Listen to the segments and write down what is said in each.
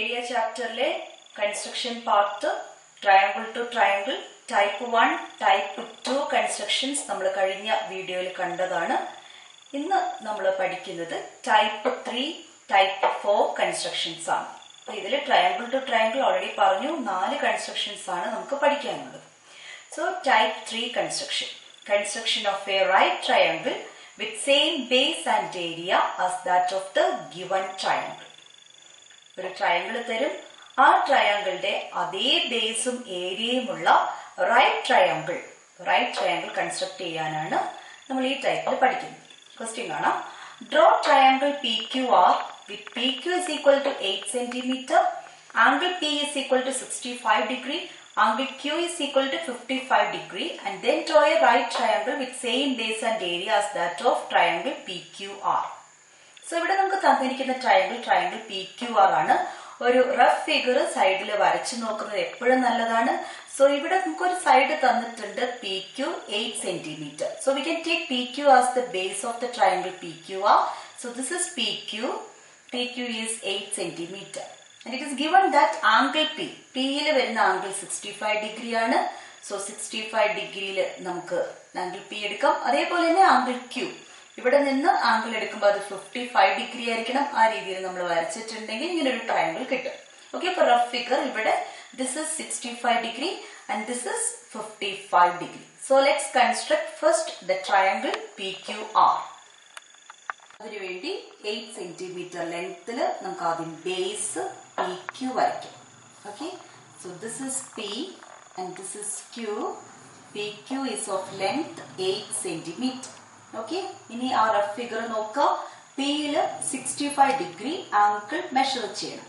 Area ചാപ്റ്ററിലെ construction part triangle to triangle type 1 type 2 constructions നമ്മൾ കഴിഞ്ഞ വീഡിയോയിൽ കണ്ടതാണ്. ഇന്ന് നമ്മൾ പഠിക്കുന്നത് ടൈപ്പ് 3 ടൈപ്പ് 4 കൺസ്ട്രക്ഷൻസ് ആണ്. അപ്പൊ ഇതിൽ ട്രയാങ്കിൾ ടു ട്രയാങ്കിൾ ഓൾറെഡി പറഞ്ഞു 4 കൺസ്ട്രക്ഷൻസ് ആണ് നമുക്ക് പഠിക്കാനുള്ളത്. So type 3 construction of a right triangle with same base and area as that of the given triangle. ഒരു ട്രയാങ്കിൾ തരും, ആ ട്രയാങ്കിളിന്റെ അതേ ബേസും ഏരിയയുമുള്ള റൈറ്റ് ട്രയാങ്കിൾ കൺസ്ട്രക്ട് ചെയ്യാനാണ് നമ്മൾ ഈ ടൈപ്പിൽ പഠിക്കുന്നത്. ക്വസ്റ്റ്യൻ കാണാം. Draw triangle P Q R with P Q is equal to 8 centimetre, angle P is equal to 65 degree, angle Q is equal to 55 degree, and then draw a right triangle with same base and area as that of triangle PQR. So ഇവിടെ നമുക്ക് തന്നിരിക്കുന്ന triangle PQR ആണ്. ഒരു rough figure സൈഡിൽ വരച്ചു നോക്കുന്നത് എപ്പോഴും നല്ലതാണ്. സോ ഇവിടെ നമുക്ക് ഒരു സൈഡ് തന്നിട്ടുണ്ട് PQ 8 centimeter. So we can take PQ as the base of the triangle PQR. So this is PQ is 8 centimeter. And it is given that angle P യിൽ വരുന്ന ആംഗിൾ 65 ഡിഗ്രി ആണ്. So 65 ഡിഗ്രിയിൽ നമുക്ക് angle P എടുക്കാം. അതേപോലെ തന്നെ angle Q ഇവിടെ നിന്ന് ആംഗിൾ എടുക്കുമ്പോൾ അത് 55 ഡിഗ്രി ആയിരിക്കണം. ആ രീതിയിൽ നമ്മൾ വരച്ചിട്ടുണ്ടെങ്കിൽ ഇങ്ങനെ ഒരു ട്രയാങ്കിൾ കിട്ടും. ഓക്കെ, അപ്പൊ റഫ് ഫിഗർ ഇവിടെ this is 65 degree and this is 55 degree. So let's construct first the triangle PQR. അതിനുവേണ്ടി 8 സെന്റിമീറ്റർ ലെങ്ത്തിൽ നമുക്ക് ആദ്യം ബേസ് PQ വരയ്ക്കാം. Okay, so this is P and this is Q. PQ is of length 8 centimetre. Okay, ഇനി ആ rough figure നോക്കാം. Pയിൽ 65 degree angle measure ചെയ്യണം.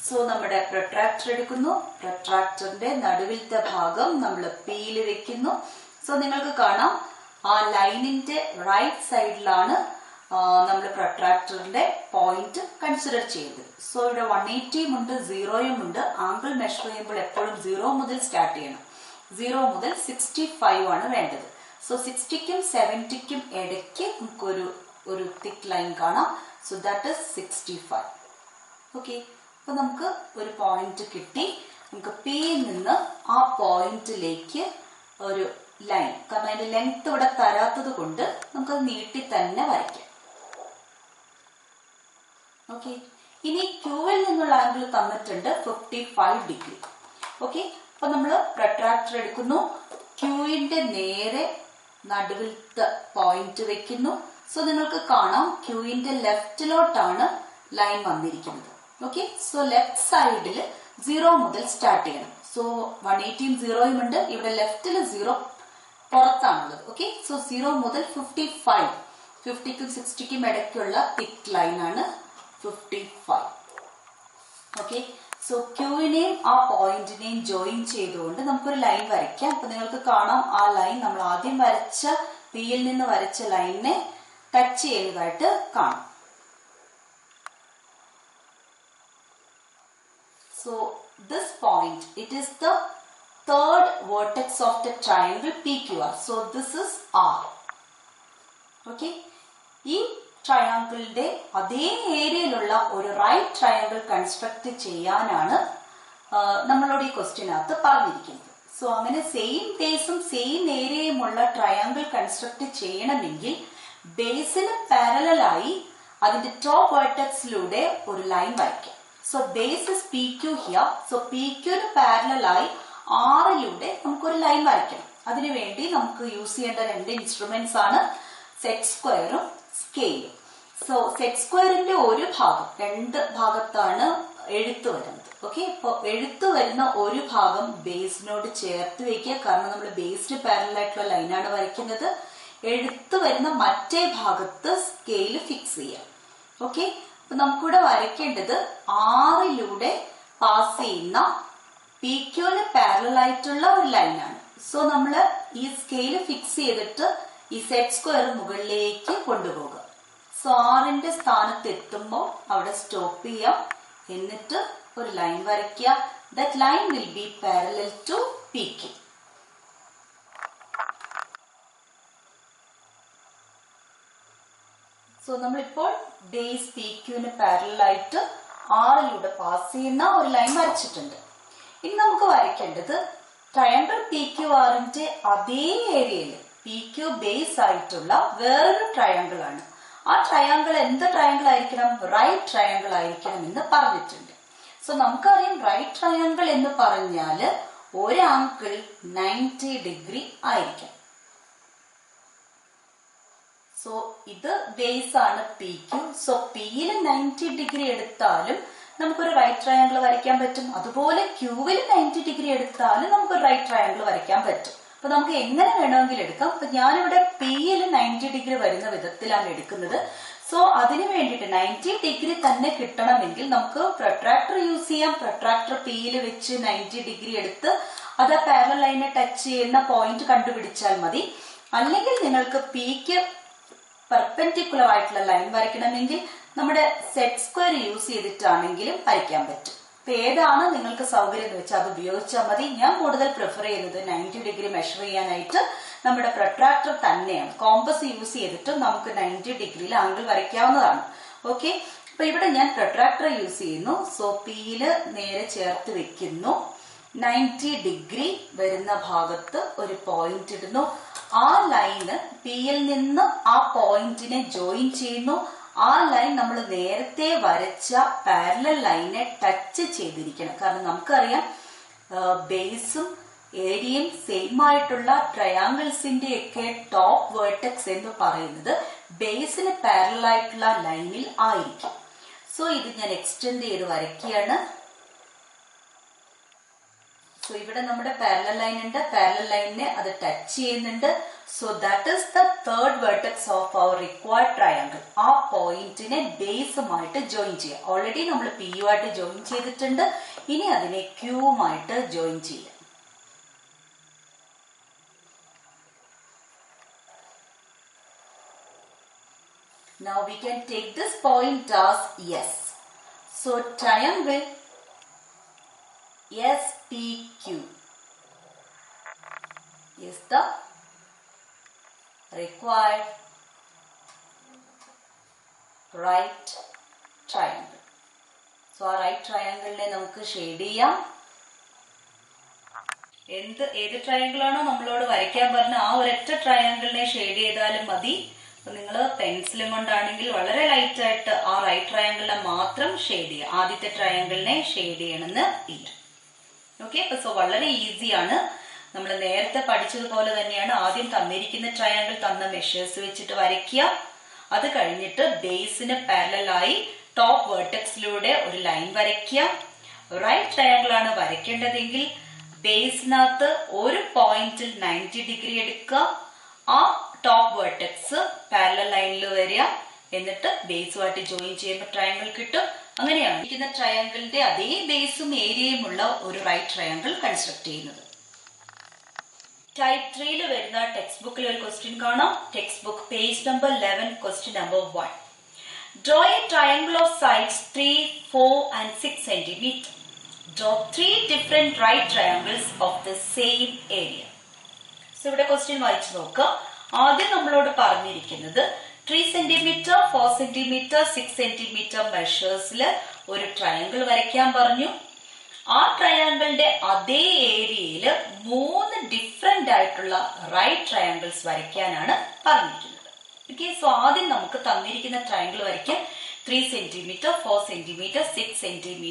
So നമ്മുടെ പ്രൊട്രാക്ടർ എടുക്കുന്നു. പ്രൊട്രാക്ടറിന്റെ നടുവിലത്തെ ഭാഗം നമ്മൾ Pയിൽ വെക്കുന്നു. സോ നിങ്ങൾക്ക് കാണാം ആ ലൈനിന്റെ റൈറ്റ് സൈഡിലാണ് നമ്മൾ പ്രൊട്രാക്ടറിന്റെ പോയിന്റ് കൺസിഡർ ചെയ്തത്. സോ ഇവിടെ 180 ഉണ്ട്, 0 ഉണ്ട്. ആംഗിൾ മെഷർ ചെയ്യുമ്പോൾ എപ്പോഴും 0 മുതൽ സ്റ്റാർട്ട് ചെയ്യണം. 0 മുതൽ 65 ആണ് വേണ്ടത്. സോ 60ക്കും 70ക്കും ഇടയ്ക്ക് നമുക്കൊരു തിക്ക് ലൈൻ കാണാം. So that is 65. ഓക്കെ, അപ്പൊ നമുക്ക് ഒരു പോയിന്റ് കിട്ടി. നമുക്ക് Pയിൽ നിന്ന് ആ പോയിന്റിലേക്ക് ഒരു ലൈൻ, കാരണം അതിന്റെ ലെങ്ത് ഇവിടെ തരാത്തത് കൊണ്ട് നമുക്കത് നീട്ടി തന്നെ വരയ്ക്കാം. ഓക്കെ, ഇനി ക്യൂവിൽ നിന്നുള്ള ആംഗിൾ തന്നിട്ടുണ്ട് 55 ഡിഗ്രി. ഓക്കെ, അപ്പൊ നമ്മൾ പ്രൊട്രാക്ടർ എടുക്കുന്നു. ക്യൂവിന്റെ നേരെ നടുവിലത്തെ പോയിന്റ് വെക്കുന്നു. സോ നിങ്ങൾക്ക് കാണാം ക്യൂവിന്റെ ലെഫ്റ്റിലോട്ടാണ് ലൈൻ വന്നിരിക്കുന്നത്. ഓക്കെ, സോ ലെഫ്റ്റ് സൈഡിൽ 0 മുതൽ സ്റ്റാർട്ട് ചെയ്യണം. സോ 180യും 0യും ഉണ്ട്. ഇവിടെ ലെഫ്റ്റിൽ 0 പുറത്താണുള്ളത്. ഓക്കെ, സോ 0 മുതൽ 55, 50ക്കും 60ക്കും ഇടയ്ക്കുള്ള തിക്ക് ലൈൻ ആണ് 55. ഓക്കെ, സോ ക്യൂവിനെയും ആ പോയിന്റിനെയും ജോയിൻ ചെയ്തുകൊണ്ട് നമുക്കൊരു ലൈൻ വരയ്ക്കാം. അപ്പൊ നിങ്ങൾക്ക് കാണാം ആ ലൈൻ നമ്മൾ ആദ്യം വരച്ച Pയിൽ നിന്ന് വരച്ച ലൈനിനെ ടച്ച് ചെയ്യുന്നതായിട്ട് കാണാം. So this point it is the third vertex of the triangle PQR. So this is R. Okay, ഈ ട്രയാങ്കിളിന്റെ അതേ ഏരിയയിലുള്ള ഒരു റൈറ്റ് ട്രയാങ്കിൾ കൺസ്ട്രക്ട് ചെയ്യാനാണ് നമ്മളോട് ഈ ക്വസ്റ്റ്യനകത്ത് പറഞ്ഞിരിക്കുന്നത്. സോ അങ്ങനെ സെയിം ബേസും സെയിം ഏരിയയുമുള്ള ട്രയാങ്കിൾ കൺസ്ട്രക്ട് ചെയ്യണമെങ്കിൽ ബേസിന് പാരലലായി അതിന്റെ ടോപ്പ് വെർട്ടെക്സിലൂടെ ഒരു ലൈൻ വരയ്ക്കാം. So base is PQ here. So PQന് പാരലലായി ആറിലൂടെ നമുക്കൊരു ലൈൻ വരയ്ക്കണം. അതിനുവേണ്ടി നമുക്ക് യൂസ് ചെയ്യേണ്ട 2 ഇൻസ്ട്രുമെന്റ്സ് ആണ് സെറ്റ് സ്ക്വയറും സ്കെയിലും. സോ സെറ്റ് സ്ക്വയറിന്റെ ഒരു ഭാഗം, 2 ഭാഗത്താണ് എഴുത്ത് വരുന്നത്. ഓക്കെ, അപ്പൊ എഴുത്ത് വരുന്ന ഒരു ഭാഗം ബേസിനോട് ചേർത്ത് വെക്കുക, കാരണം നമ്മൾ ബേസിന് പാരലൽ ആയിട്ടുള്ള ലൈനാണ് വരയ്ക്കുന്നത്. എഴുത്ത് വരുന്ന മറ്റേ ഭാഗത്ത് സ്കെയിൽ ഫിക്സ് ചെയ്യാം. ഓക്കെ, അപ്പൊ നമുക്കിവിടെ വരയ്ക്കേണ്ടത് ആറിലൂടെ പാസ് ചെയ്യുന്ന PQന് പാരലൽ ആയിട്ടുള്ള ഒരു ലൈനാണ്. സോ നമ്മൾ ഈ സ്കെയിൽ ഫിക്സ് ചെയ്തിട്ട് ഈ സെറ്റ് സ്ക്വയർ മുകളിലേക്ക് കൊണ്ടുപോകുക. സോ ആറിന്റെ സ്ഥാനത്ത് എത്തുമ്പോൾ അവിടെ സ്റ്റോപ്പ് ചെയ്യാം. എന്നിട്ട് ഒരു ലൈൻ വരയ്ക്കുക. That line will be parallel to PQ. So നമ്മളിപ്പോൾ ബേസ് PQന് പാരലൽ ആയിട്ട് ആറിലൂടെ പാസ് ചെയ്യുന്ന ഒരു ലൈൻ വരച്ചിട്ടുണ്ട്. ഇനി നമുക്ക് വരയ്ക്കേണ്ടത് ട്രയാങ്കിൾ PQRന്റെ അതേ ഏരിയയിൽ PQ ബേസ് ആയിട്ടുള്ള വേറൊരു ട്രയാങ്കിൾ ആണ്. ആ ട്രയാങ്കിൾ എന്ത് ട്രയാങ്കിൾ ആയിരിക്കണം? റൈറ്റ് ട്രയാങ്കിൾ ആയിരിക്കണം എന്ന് പറഞ്ഞിട്ടുണ്ട്. സോ നമുക്കറിയാം റൈറ്റ് ട്രയാങ്കിൾ എന്ന് പറഞ്ഞാല് ഒരു ആംഗിൾ 90 ഡിഗ്രി ആയിരിക്കും. സോ ഇത് ബേസ് ആണ് PQ. സോ Pയിൽ 90 ഡിഗ്രി എടുത്താലും നമുക്കൊരു റൈറ്റ് ട്രയാങ്കിൾ വരയ്ക്കാൻ പറ്റും. അതുപോലെ Qവിൽ 90 ഡിഗ്രി എടുത്താലും നമുക്കൊരു റൈറ്റ് ട്രയാങ്കിൾ വരയ്ക്കാൻ പറ്റും. അപ്പൊ നമുക്ക് എങ്ങനെ വേണമെങ്കിലും എടുക്കാം. അപ്പൊ ഞാനിവിടെ Pയിൽ 90 ഡിഗ്രി വരുന്ന വിധത്തിലാണ് എടുക്കുന്നത്. സോ അതിന് വേണ്ടിയിട്ട് 90 ഡിഗ്രി തന്നെ കിട്ടണമെങ്കിൽ നമുക്ക് പ്രൊട്രാക്ടർ യൂസ് ചെയ്യാം. പ്രൊട്രാക്ടർ Pയിൽ വെച്ച് 90 ഡിഗ്രി എടുത്ത് അത് പാരലൽ ലൈനെ ടച്ച് ചെയ്യുന്ന പോയിന്റ് കണ്ടുപിടിച്ചാൽ മതി. അല്ലെങ്കിൽ നിങ്ങൾക്ക് Pക്ക് പെർപെൻഡിക്കുലർ ആയിട്ടുള്ള ലൈൻ വരയ്ക്കണമെങ്കിൽ നമ്മുടെ സെറ്റ് സ്ക്വയർ യൂസ് ചെയ്തിട്ടാണെങ്കിലും വരയ്ക്കാൻ പറ്റും. അപ്പൊ ഏതാണ് നിങ്ങൾക്ക് സൗകര്യം എന്ന് വെച്ചാൽ അത് ഉപയോഗിച്ചാൽ മതി. ഞാൻ കൂടുതൽ പ്രിഫർ ചെയ്യുന്നത് 90 ഡിഗ്രി മെഷർ ചെയ്യാനായിട്ട് നമ്മുടെ പ്രൊട്രാക്ടർ തന്നെയാണ്. കോമ്പസ് യൂസ് ചെയ്തിട്ട് നമുക്ക് 90 ഡിഗ്രിയിൽ ആംഗിൾ വരയ്ക്കാവുന്നതാണ്. ഓക്കെ, അപ്പൊ ഇവിടെ ഞാൻ പ്രൊട്രാക്ടർ യൂസ് ചെയ്യുന്നു. സോ Pയില് നേരെ ചേർത്ത് വെക്കുന്നു. 90 ഡിഗ്രി വരുന്ന ഭാഗത്ത് ഒരു പോയിന്റ് ഇടുന്നു. ആ ലൈന് Pയിൽ നിന്ന് ആ പോയിന്റിനെ ജോയിൻ ചെയ്യുന്നു. ആ ലൈൻ നമ്മൾ നേരത്തെ വരച്ച പാരലൽ ലൈനെ ടച്ച് ചെയ്തിരിക്കണം. കാരണം നമുക്കറിയാം ബേസും ഏരിയയും സെയിം ആയിട്ടുള്ള ട്രയാങ്കിൾസിന്റെ ഒക്കെ ടോപ്പ് വേർട്ടെക്സ് എന്ന് പറയുന്നത് ബേസിന് പാരലൽ ആയിട്ടുള്ള ലൈനിൽ ആയിരിക്കും. സോ ഇത് ഞാൻ എക്സ്റ്റെൻഡ് ചെയ്ത് വരയ്ക്കുകയാണ്. സോ ഇവിടെ നമ്മുടെ പാരലൽ ലൈൻ ഉണ്ട്. പാരലൽ ലൈനിനെ അത് ടച്ച് ചെയ്യുന്നുണ്ട്. So that is the third vertex of our required triangle. ആ പോയിന്റിനെ ബേസുമായിട്ട് ജോയിൻ ചെയ്യാം. ഓൾറെഡി നമ്മൾ P യുമായിട്ട് ജോയിൻ ചെയ്തിട്ടുണ്ട്. ഇനി അതിനെ Qവുമായിട്ട് ജോയിൻ ചെയ്യാം. Now we can take this point as S. So triangle SPQ is the required right triangle. So ആ റൈറ്റ് ട്രയാങ്കിളിനെ നമുക്ക് ഷെയ്ഡ് ചെയ്യാം. ഏത് ട്രയാങ്കിൾ ആണോ നമ്മളോട് വരയ്ക്കാൻ പറഞ്ഞ ആ ഒരൊറ്റ ട്രയാങ്കിളിനെ ഷെയ്ഡ് ചെയ്താലും മതി. അപ്പൊ നിങ്ങൾ പെൻസിലും കൊണ്ടാണെങ്കിൽ വളരെ ലൈറ്റ് ആയിട്ട് ആ റൈറ്റ് ട്രയാങ്കിളിനെ മാത്രം ഷെയ്ഡ് ചെയ്യുക. ആദ്യത്തെ ട്രയാങ്കിളിനെ ഷെയ്ഡ് ചെയ്യണമെന്ന് ഇല്ല. ഓക്കെ, അപ്പൊ സോ വളരെ ഈസിയാണ്. നമ്മൾ നേരത്തെ പഠിച്ചതുപോലെ തന്നെയാണ്. ആദ്യം തന്നിരിക്കുന്ന ട്രയാങ്കിൾ തന്ന മെഷേഴ്സ് വെച്ചിട്ട് വരയ്ക്കുക. അത് കഴിഞ്ഞിട്ട് ബേസിന് പാരലലായി ടോപ്പ് വേർട്ടെക്സിലൂടെ ഒരു ലൈൻ വരയ്ക്കുക. റൈറ്റ് ട്രയാങ്കിൾ ആണ് വരയ്ക്കേണ്ടതെങ്കിൽ ബേസിനകത്ത് ഒരു പോയിന്റിൽ 90 ഡിഗ്രി എടുക്കുക. ആ ടോപ്പ് വേർട്ടെക്സ് പാരലൽ ലൈനിൽ വരിക. എന്നിട്ട് ബേസുമായിട്ട് ജോയിൻ ചെയ്യുമ്പോൾ ട്രയാങ്കിൾ കിട്ടും. അങ്ങനെയാണ് ഇരിക്കുന്ന ട്രയാങ്കിളിന്റെ അതേ ബേസും ഏരിയയും ഉള്ള ഒരു റൈറ്റ് ട്രയാങ്കിൾ കൺസ്ട്രക്ട് ചെയ്യുന്നത്. ടൈപ്പ് 3 വരുന്ന ടെക്സ്റ്റ് ബുക്കിൽ ഒരു ക്വസ്റ്റ്യൻ കാണാം. Text book page number 11, question number 1. Draw a triangle of sides 3, 4 and 6 cm. Draw 3 different right triangles of the same area. So ഇവിടെ ക്വസ്റ്റ്യൻ വായിച്ചു നോക്കുക. ആദ്യം നമ്മളോട് പറഞ്ഞിരിക്കുന്നത് 3 cm, 4 cm, 6 cm മെഷേഴ്സിൽ ഒരു ട്രയാങ്കിൾ വരയ്ക്കാൻ പറഞ്ഞു. ആ ട്രയാങ്കിളിന്റെ അതേ ഏരിയയിൽ 3 ഡിഫറെന്റ് ആയിട്ടുള്ള റൈറ്റ് ട്രയാങ്കിൾസ് വരയ്ക്കാനാണ് പറഞ്ഞിരിക്കുന്നത്. ഓക്കെ, സോ ആദ്യം നമുക്ക് തന്നിരിക്കുന്ന ട്രയാങ്കിൾ വരയ്ക്കാൻ 3 cm, 4 cm, 6 cm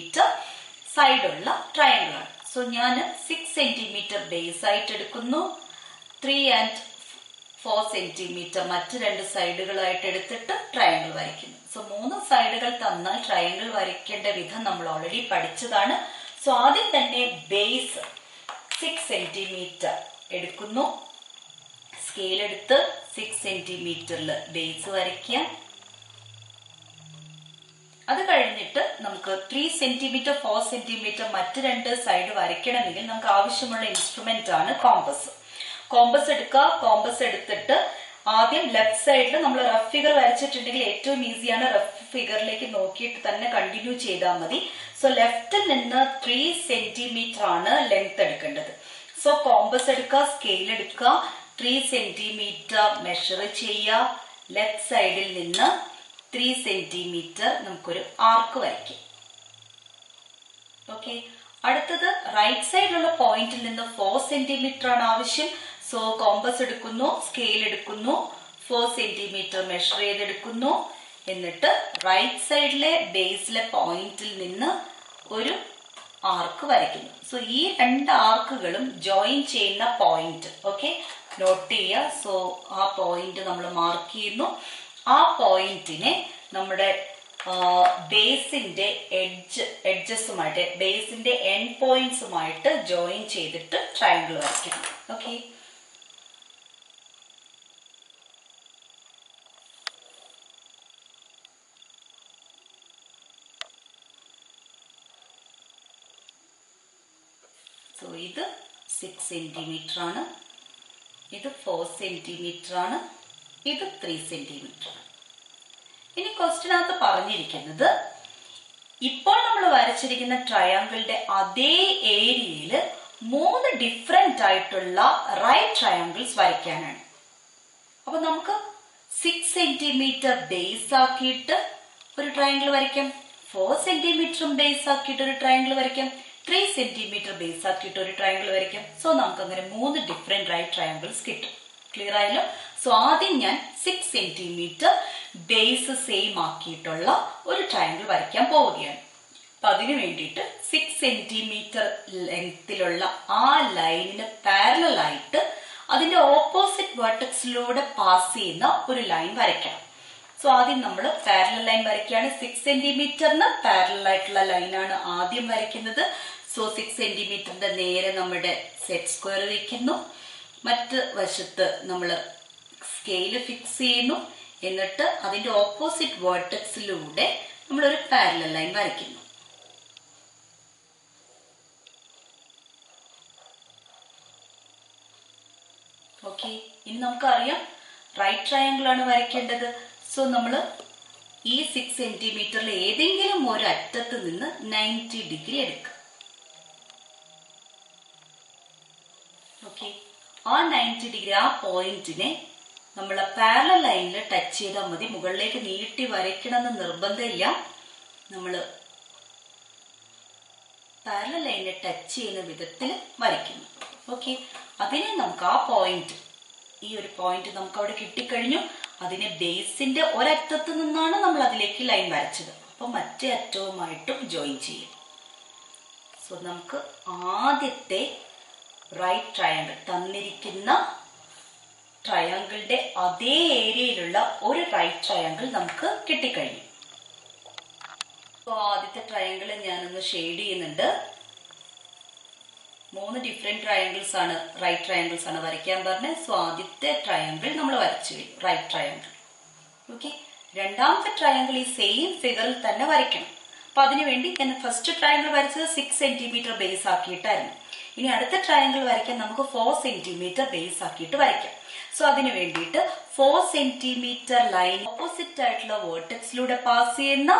സൈഡുള്ള ട്രയാങ്കിൾ ആണ്. സോ ഞാൻ 6 cm ബേസ് ആയിട്ട് എടുക്കുന്നു. 3 and 4 cm മറ്റ് 2 സൈഡുകളായിട്ട് എടുത്തിട്ട് ട്രയാങ്കിൾ വരയ്ക്കുന്നു. സോ 3 സൈഡുകൾ തന്നാൽ ട്രയാങ്കിൾ വരയ്ക്കേണ്ട വിധം നമ്മൾ ഓൾറെഡി പഠിച്ചതാണ്. സോ ആദ്യം തന്നെ ബേസ് 6 cm എടുക്കുന്നു. സ്കെയിൽ എടുത്ത് 6 cm ബേസ് വരയ്ക്കുക. അത് കഴിഞ്ഞിട്ട് നമുക്ക് 3 cm, 4 cm മറ്റ് 2 സൈഡ് വരയ്ക്കണമെങ്കിൽ നമുക്ക് ആവശ്യമുള്ള ഇൻസ്ട്രുമെന്റ് ആണ് കോമ്പസ്. കോമ്പസ് എടുക്കുക. കോമ്പസ് എടുത്തിട്ട് ആദ്യം ലെഫ്റ്റ് സൈഡിൽ നമ്മൾ റഫ് ഫിഗർ വരച്ചിട്ടുണ്ടെങ്കിൽ ഏറ്റവും ഈസിയാണ്. റഫ് ഫിഗറിലേക്ക് നോക്കിയിട്ട് തന്നെ കണ്ടിന്യൂ ചെയ്താൽ മതി. സോ ലെഫ്റ്റിൽ നിന്ന് 3 cm ആണ് ലെങ്ത് എടുക്കേണ്ടത്. സോ കോമ്പസ് എടുക്കുക, സ്കെയിൽ എടുക്കുക, 3 cm മെഷർ ചെയ്യുക. ലെഫ്റ്റ് സൈഡിൽ നിന്ന് 3 cm നമുക്കൊരു ആർക്ക് വരയ്ക്കാം. ഓക്കെ, അടുത്തത് റൈറ്റ് സൈഡിലുള്ള പോയിന്റിൽ നിന്ന് 4 സെന്റിമീറ്റർ ആണ് ആവശ്യം. സോ കോമ്പസ് എടുക്കുന്നു, സ്കെയിൽ എടുക്കുന്നു, 4 സെന്റിമീറ്റർ മെഷർ ചെയ്തെടുക്കുന്നു. എന്നിട്ട് റൈറ്റ് സൈഡിലെ ബേസിലെ പോയിന്റിൽ നിന്ന് ഒരു ആർക്ക് വരയ്ക്കുന്നു. സോ ഈ 2 ആർക്കുകളും ജോയിൻ ചെയ്യുന്ന പോയിന്റ് ഓക്കെ നോട്ട് ചെയ്യുക. സോ ആ പോയിന്റ് നമ്മൾ മാർക്ക് ചെയ്യുന്നു. ആ പോയിന്റിനെ നമ്മുടെ ബേസിന്റെ എഡ്ജസുമായിട്ട്, ബേസിന്റെ എൻഡ് പോയിന്റ്സുമായിട്ട് ജോയിൻ ചെയ്തിട്ട് ട്രയാങ്കിൾ വരയ്ക്കണം. ഓക്കെ, സോ ഇത് 6 സെന്റിമീറ്റർ ആണ്, ഇത് 4 സെന്റിമീറ്റർ ആണ്, ഇത് 3 സെന്റിമീറ്റർ ആണ്. ഇനി ക്വസ്റ്റ്യനകത്ത് പറഞ്ഞിരിക്കുന്നത് ഇപ്പോൾ നമ്മൾ വരച്ചിരിക്കുന്ന ട്രയാങ്കിളിന്റെ അതേ ഏരിയയിൽ 3 ഡിഫറെന്റ് ആയിട്ടുള്ള റൈറ്റ് ട്രയാങ്കിൾസ് വരയ്ക്കാനാണ്. അപ്പൊ നമുക്ക് 6 സെന്റിമീറ്റർ ബേസ് ആക്കിയിട്ട് ഒരു ട്രയാങ്കിൾ വരയ്ക്കാം, 4 സെന്റിമീറ്ററും ബേസ് ആക്കിയിട്ട് ഒരു ട്രയാങ്കിൾ വരയ്ക്കാം, 3 സെന്റിമീറ്റർ ബേസ് ആക്കിയിട്ട് ഒരു ട്രയാങ്കിൾ വരയ്ക്കാം. സോ നമുക്ക് അങ്ങനെ 3 ഡിഫറെന്റ് റൈറ്റ് ട്രയാങ്കിൾസ് കിട്ടും. ക്ലിയർ ആയല്ലോ? സോ ആദ്യം ഞാൻ 6 സെന്റിമീറ്റർ ബേസ് സെയിം ആക്കിയിട്ടുള്ള ഒരു ട്രയാങ്കിൾ വരയ്ക്കാൻ പോവുകയാണ്. അപ്പൊ അതിനു വേണ്ടിയിട്ട് 6 സെന്റിമീറ്റർ ലെങ്തിലുള്ള ആ ലൈനിന് പാരലൽ ആയിട്ട് അതിന്റെ ഓപ്പോസിറ്റ് വെർട്ടെക്സിലൂടെ പാസ് ചെയ്യുന്ന ഒരു ലൈൻ വരയ്ക്കണം. സോ ആദ്യം നമ്മൾ പാരലൽ ലൈൻ വരയ്ക്കുകയാണ്. 6 സെന്റിമീറ്ററിന് പാരലൽ ആയിട്ടുള്ള ലൈനാണ് ആദ്യം വരയ്ക്കുന്നത്. സോ 6 സെന്റിമീറ്ററിന്റെ നേരെ നമ്മുടെ സെറ്റ് സ്ക്വയർ വയ്ക്കുന്നു. മറ്റ് വശത്ത് നമ്മൾ സ്കെയിൽ ഫിക്സ് ചെയ്യുന്നു. എന്നിട്ട് അതിന്റെ ഓപ്പോസിറ്റ് വെർട്ടെക്സിലൂടെ നമ്മൾ ഒരു പാരലൽ ലൈൻ വരയ്ക്കുന്നു. ഓക്കെ, ഇനി നമുക്കറിയാം റൈറ്റ് ട്രയാങ്കിൾ ആണ് വരയ്ക്കേണ്ടത്. സോ നമ്മൾ ഈ 6 സെന്റിമീറ്ററിൽ ഏതെങ്കിലും ഒരു അറ്റത്ത് നിന്ന് 90 ഡിഗ്രി എടുക്കുക. ഓക്കെ, ആ 90 ഡിഗ്രി ആ പോയിന്റിനെ നമ്മൾ പാരലൽ ലൈനിൽ ടച്ച് ചെയ്താൽ മതി. മുകളിലേക്ക് നീട്ടി വരയ്ക്കണമെന്ന് നിർബന്ധമില്ല. നമ്മൾ പാരലൽ ലൈനിനെ ടച്ച് ചെയ്യുന്ന വിധത്തിൽ വരയ്ക്കുന്നു. ഓക്കെ, അതിനെ നമുക്ക് ആ പോയിന്റ്, ഈ ഒരു പോയിന്റ് നമുക്ക് അവിടെ കിട്ടിക്കഴിഞ്ഞു. അതിനെ ബേസിന്റെ ഒരറ്റത്ത് നിന്നാണ് നമ്മൾ അതിലേക്ക് ലൈൻ വരച്ചത്. അപ്പൊ മറ്റേ അറ്റവുമായിട്ടും ജോയിൻ ചെയ്യും. സോ നമുക്ക് ആദ്യത്തെ റൈറ്റ് ട്രയാങ്കിൾ, തന്നിരിക്കുന്ന ട്രയാങ്കിളിന്റെ അതേ ഏരിയയിലുള്ള ഒരു റൈറ്റ് ട്രയാങ്കിൾ നമുക്ക് കിട്ടിക്കഴിഞ്ഞു. സോ ആദ്യത്തെ ട്രയാങ്കിൾ ഞാനൊന്ന് ഷെയ്ഡ് ചെയ്യുന്നുണ്ട്. 3 ഡിഫറെന്റ് ട്രയാങ്കിൾസ് ആണ്, റൈറ്റ് ട്രയാങ്കിൾസ് ആണ് വരയ്ക്കാൻ പറഞ്ഞത്. സോ ആദ്യത്തെ ട്രയാങ്കിൾ നമ്മൾ വരച്ചു കഴിഞ്ഞു, റൈറ്റ് ട്രയാങ്കിൾ. ഓക്കെ, രണ്ടാമത്തെ ട്രയാങ്കിൾ ഈ സെയിം ഫിഗറിൽ തന്നെ വരയ്ക്കണം. അപ്പൊ അതിനുവേണ്ടി ഞാൻ ഫസ്റ്റ് ട്രയാങ്കിൾ വരച്ചത് 6 സെന്റിമീറ്റർ ബേസ് ആക്കിയിട്ടായിരുന്നു. ഇനി അടുത്ത ട്രയാങ്കിൾ വരയ്ക്കാൻ നമുക്ക് 4 സെന്റിമീറ്റർ ബേസ് ആക്കിയിട്ട് വരയ്ക്കാം. സോ അതിന് വേണ്ടിയിട്ട് 4 സെന്റിമീറ്റർ ലൈൻ ഓപ്പോസിറ്റ് ആയിട്ടുള്ള വേർട്ടെക്സിലൂടെ പാസ് ചെയ്യുന്ന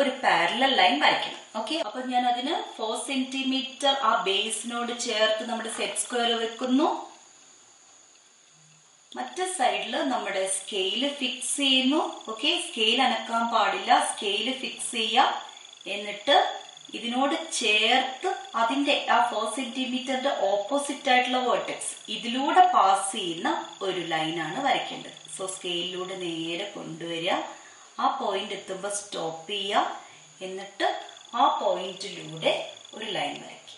ഒരു പാരലൽ ലൈൻ വരയ്ക്കണം. ഓക്കെ, അപ്പൊ ഞാൻ അതിന് 4 സെന്റിമീറ്റർ ആ ബേസിനോട് ചേർത്ത് നമ്മുടെ സെറ്റ് സ്ക്വയർ വെക്കുന്നു. മറ്റേ സൈഡില് നമ്മുടെ സ്കെയില് ഫിക്സ് ചെയ്യുന്നു. ഓക്കെ, സ്കെയിൽ അനക്കാൻ പാടില്ല, സ്കെയില് ഫിക്സ് ചെയ്യാം. എന്നിട്ട് ഇതിനോട് ചേർത്ത് അതിന്റെ ആ 4 സെന്റിമീറ്ററിന്റെ ഓപ്പോസിറ്റ് ആയിട്ടുള്ള വേർട്ടെക്സ് ഇതിലൂടെ പാസ് ചെയ്യുന്ന ഒരു ലൈനാണ് വരയ്ക്കേണ്ടത്. സോ സ്കെയിലിലൂടെ നേരെ കൊണ്ടുവരിക, ആ പോയിന്റ് എത്തുമ്പോൾ സ്റ്റോപ്പ് ചെയ്യുക. എന്നിട്ട് ആ പോയിന്റിലൂടെ ഒരു ലൈൻ വരയ്ക്കുക.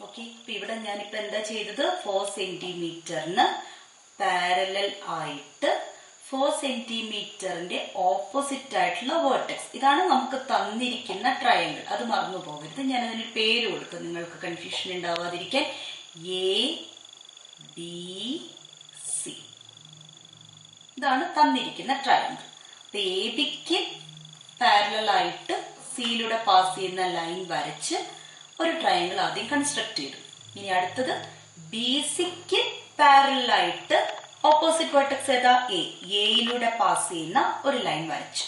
ഓക്കെ, ഇപ്പൊ ഇവിടെ ഞാനിപ്പോ എന്താ ചെയ്തത്, 4 സെന്റിമീറ്ററിന് പാരലൽ ആയിട്ട് 4 സെന്റിമീറ്ററിന്റെ ഓപ്പോസിറ്റ് ആയിട്ടുള്ള വേർട്ടെക്സ്, ഇതാണ് നമുക്ക് തന്നിരിക്കുന്ന ട്രയാങ്കിൾ. അത് മറന്നു പോകരുത്. ഞാൻ അതിന് പേര് കൊടുക്കും നിങ്ങൾക്ക് കൺഫ്യൂഷൻ ഉണ്ടാവാതിരിക്കാൻ. ABC, ഇതാണ് തന്നിരിക്കുന്ന ട്രയാങ്കിൾ. അപ്പൊ എബിക്ക് പാരലൽ ആയിട്ട് സിയിലൂടെ പാസ് ചെയ്യുന്ന ലൈൻ വരച്ച് ഒരു ട്രയാങ്കിൾ ആദ്യം കൺസ്ട്രക്ട് ചെയ്തു. ഇനി അടുത്തത് BCക്ക് പാരലൽ ആയിട്ട് ഓപ്പോസിറ്റ് വെർട്ടെക്സ് ഏതാ, എയിലൂടെ പാസ് ചെയ്യുന്ന ഒരു ലൈൻ വരച്ചു.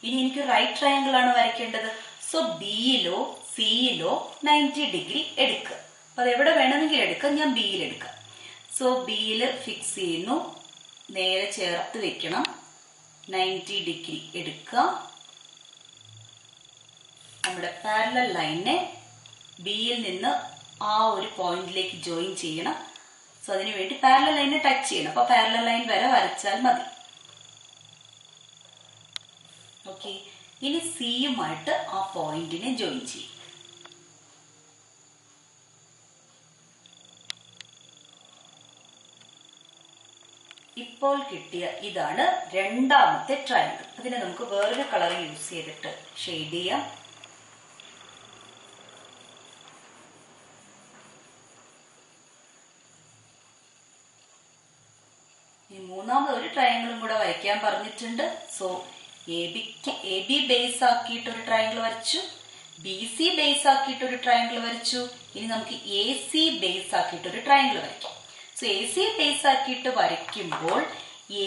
ഇനി എനിക്ക് റൈറ്റ് ട്രയാങ്കിൾ ആണ് വരയ്ക്കേണ്ടത്. സോ ബിയിലോ സിയിലോ 90 ഡിഗ്രി എടുക്കുക. അപ്പൊ അത് എവിടെ വേണമെങ്കിലും എടുക്കാം, ഞാൻ ബിയിൽ എടുക്കാം. സോ ബിയിൽ ഫിക്സ് ചെയ്യുന്നു, നേരെ ചേർത്ത് വെക്കണം. 90 ഡിഗ്രി എടുക്കുക. നമ്മുടെ പാരലൽ ലൈനെ ബിയിൽ നിന്ന് ആ ഒരു പോയിന്റിലേക്ക് ജോയിൻ ചെയ്യണം. സോ അതിനു വേണ്ടി പാരലൽ ലൈനെ ടച്ച് ചെയ്യണം. അപ്പൊ പാരലൽ ലൈൻ വരെ വരച്ചാൽ മതി. ഓക്കെ, ഇനി സിയുമായിട്ട് ആ പോയിന്റിനെ ജോയിൻ ചെയ്യും. ഇപ്പോൾ കിട്ടിയ ഇതാണ് രണ്ടാമത്തെ ട്രയാങ്കിൾ. അതിനെ നമുക്ക് വേറൊരു കളർ യൂസ് ചെയ്തിട്ട് ഷെയ്ഡ് ചെയ്യാം. മൂന്നാമത് ഒരു ട്രയാങ്കിളും കൂടെ വരയ്ക്കാൻ പറഞ്ഞിട്ടുണ്ട്. സോ എ ബി ബേസ് ആക്കിയിട്ട് ഒരു ട്രയാങ്കിൾ വരച്ചു, ബി സി ബേസ് ആക്കിയിട്ട് ഒരു ട്രയാങ്കിൾ വരച്ചു. ഇനി നമുക്ക് എ സി ബേസ് ആക്കിയിട്ട് ഒരു ട്രയാങ്കിൾ വരയ്ക്കാം. സോ എ സി ബേസ് ആക്കിയിട്ട് വരയ്ക്കുമ്പോൾ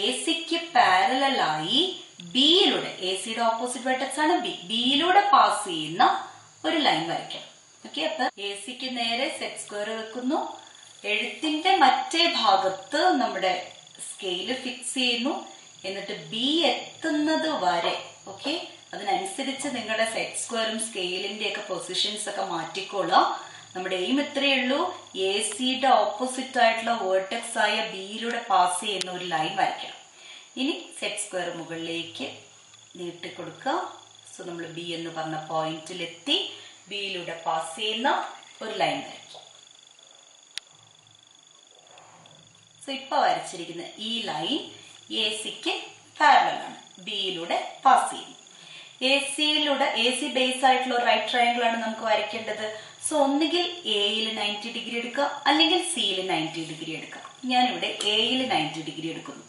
എ സിക്ക് പാരലായി ബിയിലൂടെ, എ സിയുടെ ഓപ്പോസിറ്റ് വെർട്ടെക്സ് ആണ് ബി, ബിയിലൂടെ പാസ് ചെയ്യുന്ന ഒരു ലൈൻ വരയ്ക്കാം. ഓക്കെ, അപ്പൊ എ സിക്ക് നേരെ സെറ്റ് സ്ക്വയർ വെക്കുന്നു. എഴുത്തിന്റെ മറ്റേ ഭാഗത്ത് നമ്മുടെ സ്കെയില് ഫിക്സ് ചെയ്യുന്നു. എന്നിട്ട് ബി എത്തുന്നത് വരെ, ഓക്കെ, അതിനനുസരിച്ച് നിങ്ങളുടെ സെറ്റ് സ്ക്വയറും സ്കെയിലിന്റെ ഒക്കെ പൊസിഷൻസ് ഒക്കെ മാറ്റിക്കൊള്ളുക. നമ്മുടെ എയിം ഇത്രയേ ഉള്ളൂ, എ സിയുടെ ഓപ്പോസിറ്റ് ആയിട്ടുള്ള വേർട്ടെക്സ് ആയ ബിയിലൂടെ പാസ് ചെയ്യുന്ന ഒരു ലൈൻ വരയ്ക്കണം. ഇനി സെറ്റ് സ്ക്വയർ മുകളിലേക്ക് നീട്ടിക്കൊടുക്കുക. സോ നമ്മൾ ബി എന്ന് പറഞ്ഞ പോയിന്റിലെത്തി ബിയിലൂടെ പാസ് ചെയ്യുന്ന ഒരു ലൈൻ വരയ്ക്കും. സോ ഇപ്പൊ വരച്ചിരിക്കുന്ന ഈ ലൈൻ എ സിക്ക് പാരലൽ ആണ്, ബിയിലൂടെ പാസ് ചെയ്യും. എ സി ബേസ് ആയിട്ടുള്ള ഒരു റൈറ്റ് ട്രയാങ്കിൾ ആണ് നമുക്ക് വരയ്ക്കേണ്ടത്. സോ ഒന്നുകിൽ എയിൽ 90 ഡിഗ്രി എടുക്കുക, അല്ലെങ്കിൽ സിയിൽ 90 ഡിഗ്രി എടുക്കുക. ഞാനിവിടെ എയിൽ 90 ഡിഗ്രി എടുക്കുന്നു.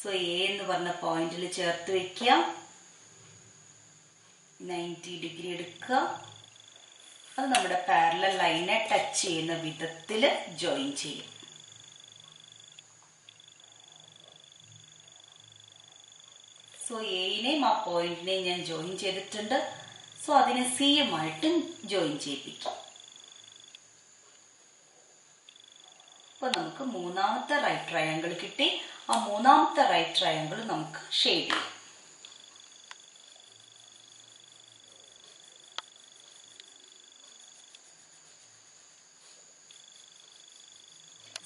സോ എ എന്ന് പറഞ്ഞ പോയിന്റിൽ ചേർത്ത് വെക്കുക, 90 ഡിഗ്രി എടുക്കുക. അത് നമ്മുടെ പാരലൽ ലൈനെ ടച്ച് ചെയ്യുന്ന വിധത്തിൽ ജോയിൻ ചെയ്യും. സോ എയിനെയും ആ പോയിന്റിനെയും ഞാൻ ജോയിൻ ചെയ്തിട്ടുണ്ട്. സോ അതിനെ സിയുമായിട്ട് ജോയിൻ ചെയ്യിപ്പിക്കാം. അപ്പൊ നമുക്ക് മൂന്നാമത്തെ റൈറ്റ് ട്രയാങ്കിൾ കിട്ടി. ആ മൂന്നാമത്തെ റൈറ്റ് ട്രയാങ്കിൾ നമുക്ക് ഷെയ്ഡ് ചെയ്യാം.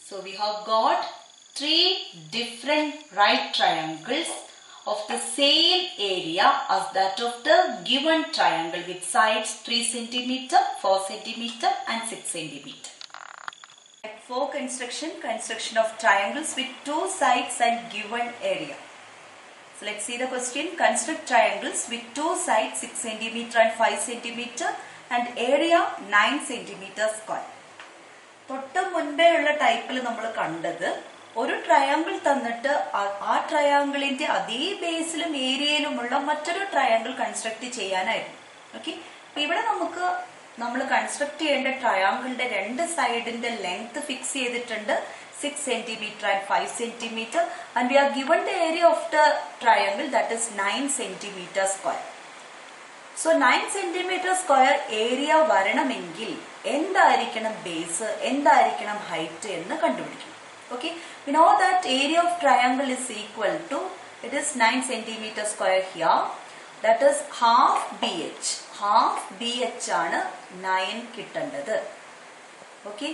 So we have got 3 different right triangles of the same area as that of the given triangle with sides 3 cm, 4 cm and 6 cm. Step 4 construction of triangles with 2 sides and given area. So let's see the question. Construct triangles with 2 sides 6 cm and 5 cm and area 9 cm square. തൊട്ട് മുൻപേ ഉള്ള ടൈപ്പിൽ നമ്മൾ കണ്ടത് ഒരു triangle തന്നിട്ട് ആ ട്രയാങ്കിളിന്റെ അതേ ബേസിലും ഏരിയയിലുമുള്ള മറ്റൊരു ട്രയാങ്കിൾ കൺസ്ട്രക്ട് ചെയ്യാനായിരുന്നു. ഓക്കെ, അപ്പൊ ഇവിടെ നമ്മൾ കൺസ്ട്രക്ട് ചെയ്യേണ്ട ട്രയാങ്കിളിന്റെ രണ്ട് സൈഡിന്റെ ലെങ്ത് ഫിക്സ് ചെയ്തിട്ടുണ്ട്, 6 cm and 5 cm, and we are given the area of the triangle, that is 9 cm square. So 9 cm square area വരണമെങ്കിൽ എന്തായിരിക്കണം ബേസ്, എന്തായിരിക്കണം ഹൈറ്റ് എന്ന് കണ്ടുപിടിക്കണം. Okay, we know that area of triangle is equal to, it is 9 cm square here, that is half BH. Half BH ആണ് 9 കിട്ടേണ്ടത്. Okay,